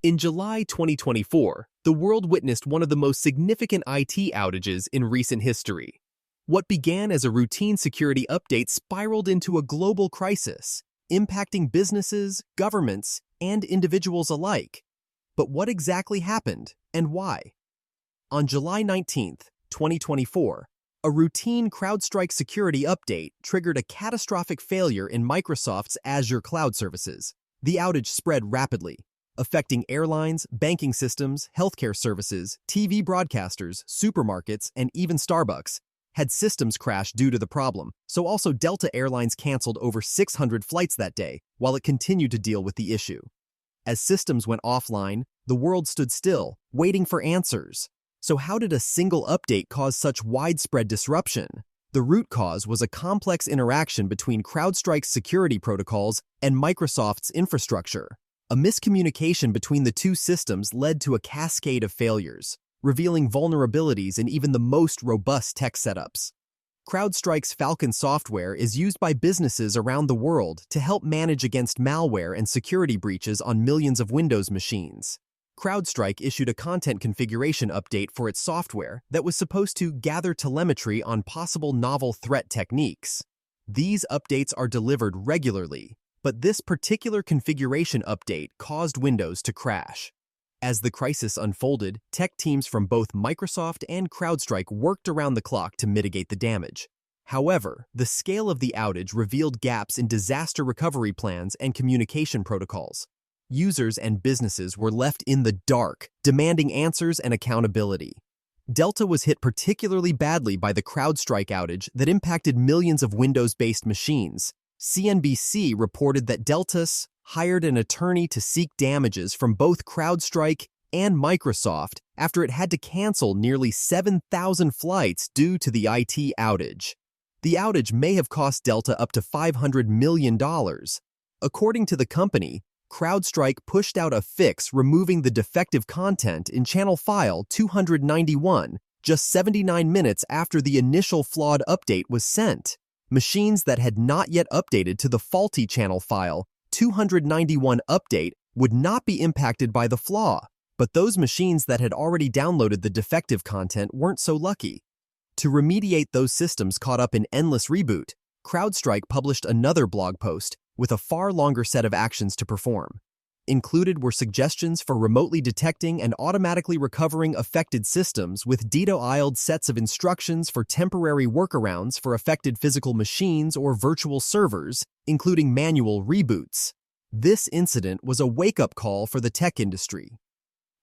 In July 2024, the world witnessed one of the most significant IT outages in recent history. What began as a routine security update spiraled into a global crisis, impacting businesses, governments, and individuals alike. But what exactly happened, and why? On July 19, 2024, a routine CrowdStrike security update triggered a catastrophic failure in Microsoft's Azure cloud services. The outage spread rapidly, affecting airlines, banking systems, healthcare services, TV broadcasters, supermarkets, and even Starbucks had systems crash due to the problem, so also Delta Airlines canceled over 600 flights that day while it continued to deal with the issue. As systems went offline, the world stood still, waiting for answers. So how did a single update cause such widespread disruption? The root cause was a complex interaction between CrowdStrike's security protocols and Microsoft's infrastructure. A miscommunication between the two systems led to a cascade of failures, revealing vulnerabilities in even the most robust tech setups. CrowdStrike's Falcon software is used by businesses around the world to help manage against malware and security breaches on millions of Windows machines. CrowdStrike issued a content configuration update for its software that was supposed to gather telemetry on possible novel threat techniques. These updates are delivered regularly, but this particular configuration update caused Windows to crash. As the crisis unfolded, tech teams from both Microsoft and CrowdStrike worked around the clock to mitigate the damage. However, the scale of the outage revealed gaps in disaster recovery plans and communication protocols. Users and businesses were left in the dark, demanding answers and accountability. Delta was hit particularly badly by the CrowdStrike outage that impacted millions of Windows-based machines. CNBC reported that Delta hired an attorney to seek damages from both CrowdStrike and Microsoft after it had to cancel nearly 7,000 flights due to the IT outage. The outage may have cost Delta up to $500 million. According to the company, CrowdStrike pushed out a fix removing the defective content in channel file 291 just 79 minutes after the initial flawed update was sent. Machines that had not yet updated to the faulty channel file 291 update would not be impacted by the flaw, but those machines that had already downloaded the defective content weren't so lucky. To remediate those systems caught up in endless reboot, CrowdStrike published another blog post with a far longer set of actions to perform. Included were suggestions for remotely detecting and automatically recovering affected systems with detailed sets of instructions for temporary workarounds for affected physical machines or virtual servers, including manual reboots. This incident was a wake-up call for the tech industry.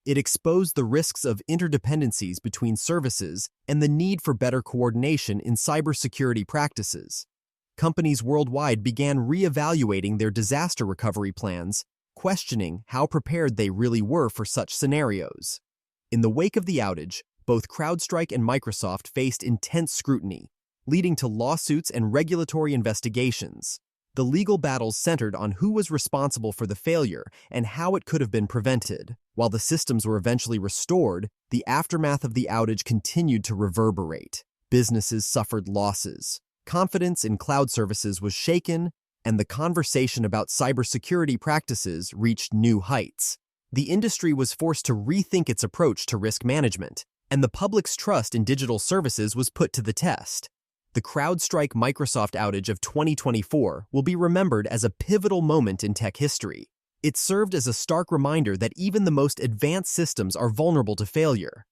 It exposed the risks of interdependencies between services and the need for better coordination in cybersecurity practices. Companies worldwide began re-evaluating their disaster recovery plans, questioning how prepared they really were for such scenarios. In the wake of the outage, both CrowdStrike and Microsoft faced intense scrutiny, leading to lawsuits and regulatory investigations. The legal battles centered on who was responsible for the failure and how it could have been prevented. While the systems were eventually restored, the aftermath of the outage continued to reverberate. Businesses suffered losses. Confidence in cloud services was shaken, and the conversation about cybersecurity practices reached new heights. The industry was forced to rethink its approach to risk management, and the public's trust in digital services was put to the test. The CrowdStrike-Microsoft outage of 2024 will be remembered as a pivotal moment in tech history. It served as a stark reminder that even the most advanced systems are vulnerable to failure.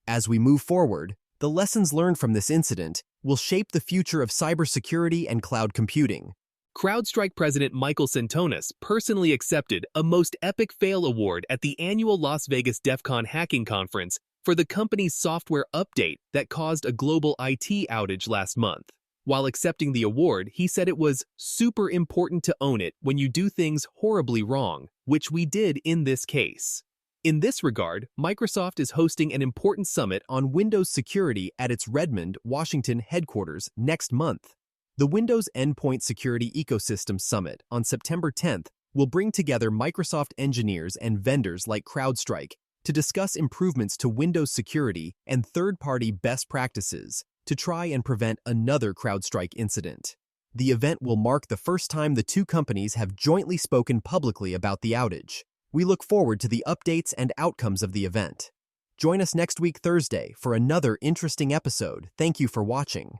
As we move forward, the lessons learned from this incident will shape the future of cybersecurity and cloud computing. CrowdStrike President Michael Sentonas personally accepted a Most Epic Fail award at the annual Las Vegas DEF CON hacking conference for the company's software update that caused a global IT outage last month. While accepting the award, he said it was super important to own it when you do things horribly wrong, which we did in this case. In this regard, Microsoft is hosting an important summit on Windows security at its Redmond, Washington headquarters next month. The Windows Endpoint Security Ecosystem Summit on September 10th will bring together Microsoft engineers and vendors like CrowdStrike to discuss improvements to Windows security and third-party best practices to try and prevent another CrowdStrike incident. The event will mark the first time the two companies have jointly spoken publicly about the outage. We look forward to the updates and outcomes of the event. Join us next week Thursday for another interesting episode. Thank you for watching.